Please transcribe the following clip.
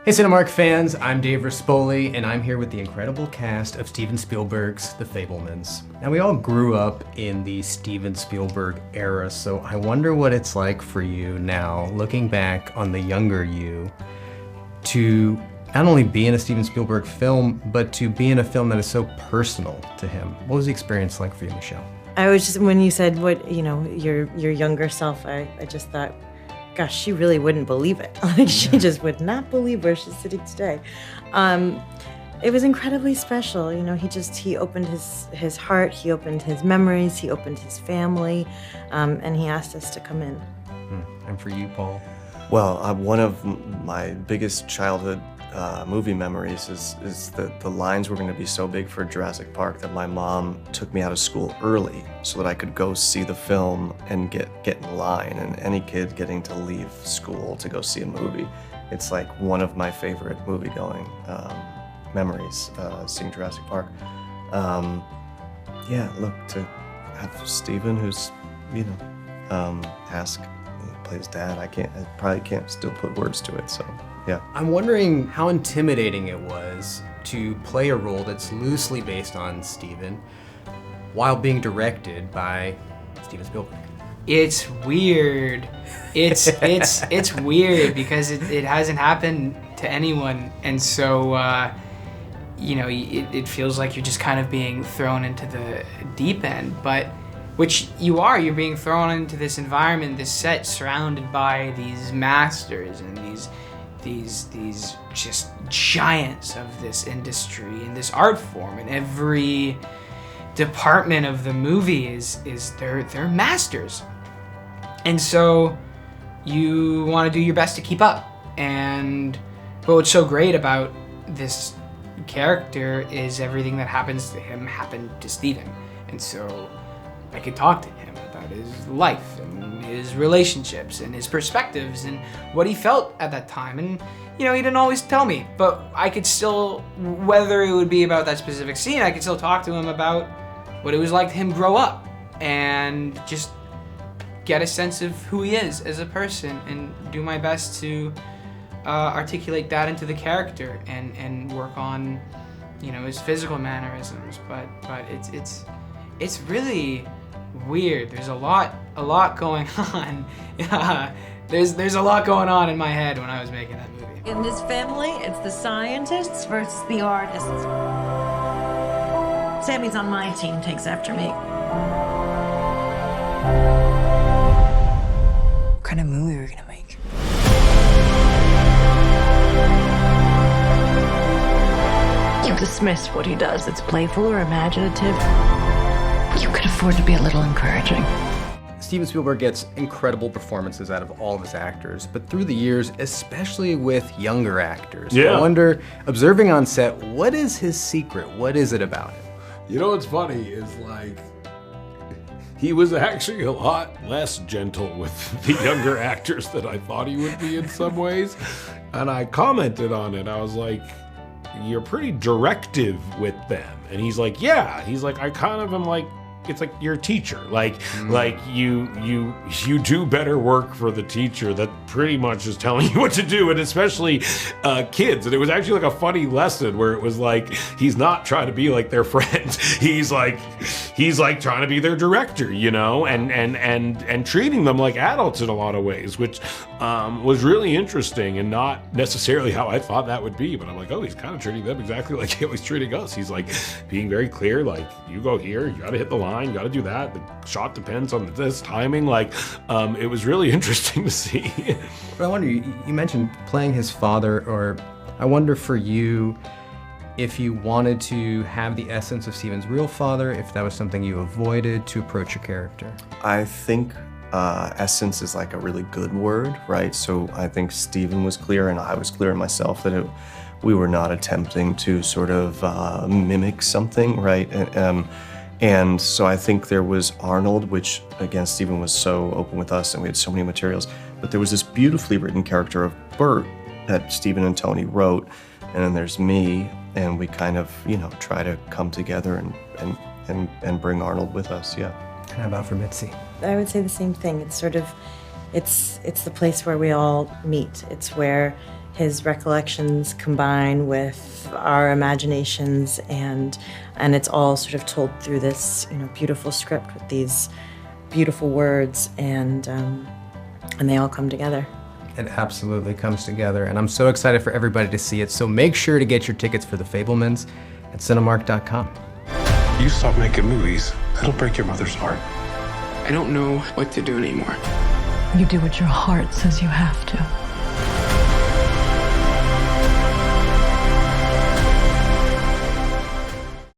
Hey Cinemark fans, I'm Dave Rispoli, and I'm here with the incredible cast of Steven Spielberg's The Fabelmans. Now, we all grew up in the Steven Spielberg era, so I wonder what it's like for you now, looking back on the younger you, to not only be in a Steven Spielberg film, but to be in a film that is so personal to him. What was the experience like for you, Michelle? I was just, when you said your younger self, I just thought, gosh, she really wouldn't believe it. Like, she just would not believe where she's sitting today. It was incredibly special. He opened his heart, he opened his memories, he opened his family, and he asked us to come in. And for you, Paul? Well, one of my biggest childhood movie memories is that the lines were going to be so big for Jurassic Park that my mom took me out of school early so that I could go see the film and get in line. And any kid getting to leave school to go see a movie, it's like one of my favorite movie-going memories, seeing Jurassic Park. Look, to have Steven, who's, plays dad, I probably can't still put words to it, so. Yeah. I'm wondering how intimidating it was to play a role that's loosely based on Steven while being directed by Steven Spielberg. It's weird. It's weird because it hasn't happened to anyone, and so it feels like you're just kind of being thrown into the deep end, but which you're being thrown into this environment, this set surrounded by these masters and these just giants of this industry and this art form, and every department of the movie is they're masters, and so you want to do your best to keep up. But what's so great about this character is everything that happens to him happened to Steven, and so I could talk to him about his life and his relationships and his perspectives and what he felt at that time. And he didn't always tell me, but I could still, whether it would be about that specific scene, I could still talk to him about what it was like to him grow up and just get a sense of who he is as a person and do my best to articulate that into the character and work on his physical mannerisms. But it's really weird. There's a lot going on. There's a lot going on in my head when I was making that movie. In this family, it's the scientists versus the artists. Sammy's on my team, takes after me. What kind of movie are we gonna make? You dismiss what he does. It's playful or imaginative. You could afford to be a little encouraging. Steven Spielberg gets incredible performances out of all of his actors, but through the years, especially with younger actors, I wonder, observing on set, what is his secret? What is it about him? What's funny is, he was actually a lot less gentle with the younger actors than I thought he would be in some ways. And I commented on it. I was like, you're pretty directive with them. And he's like, yeah. He's like, I kind of am like, it's like you're a teacher. Like you do better work for the teacher that pretty much is telling you what to do, and especially kids. And it was actually like a funny lesson where it was like he's not trying to be like their friend. He's like trying to be their director, and treating them like adults in a lot of ways, which was really interesting and not necessarily how I thought that would be. But I'm like, oh, he's kind of treating them exactly like he was treating us. He's like being very clear, like, you go here, you got to hit the line, you got to do that. The shot depends on this timing. It was really interesting to see. But I wonder, you mentioned playing his father, or I wonder for you if you wanted to have the essence of Steven's real father, if that was something you avoided to approach your character. I think essence is like a really good word, right? So I think Steven was clear, and I was clear in myself that we were not attempting to sort of mimic something, right? And so I think there was Arnold, which, again, Steven was so open with us and we had so many materials, but there was this beautifully written character of Bert that Steven and Tony wrote, and then there's me, and we kind of, try to come together and bring Arnold with us, yeah. How about for Mitzi? I would say the same thing. It's sort of, it's the place where we all meet. It's where his recollections combine with our imaginations, and it's all sort of told through this, beautiful script with these beautiful words, and they all come together. It absolutely comes together, and I'm so excited for everybody to see it. So make sure to get your tickets for The Fabelmans at Cinemark.com. You stop making movies, it'll break your mother's heart. I don't know what to do anymore. You do what your heart says you have to.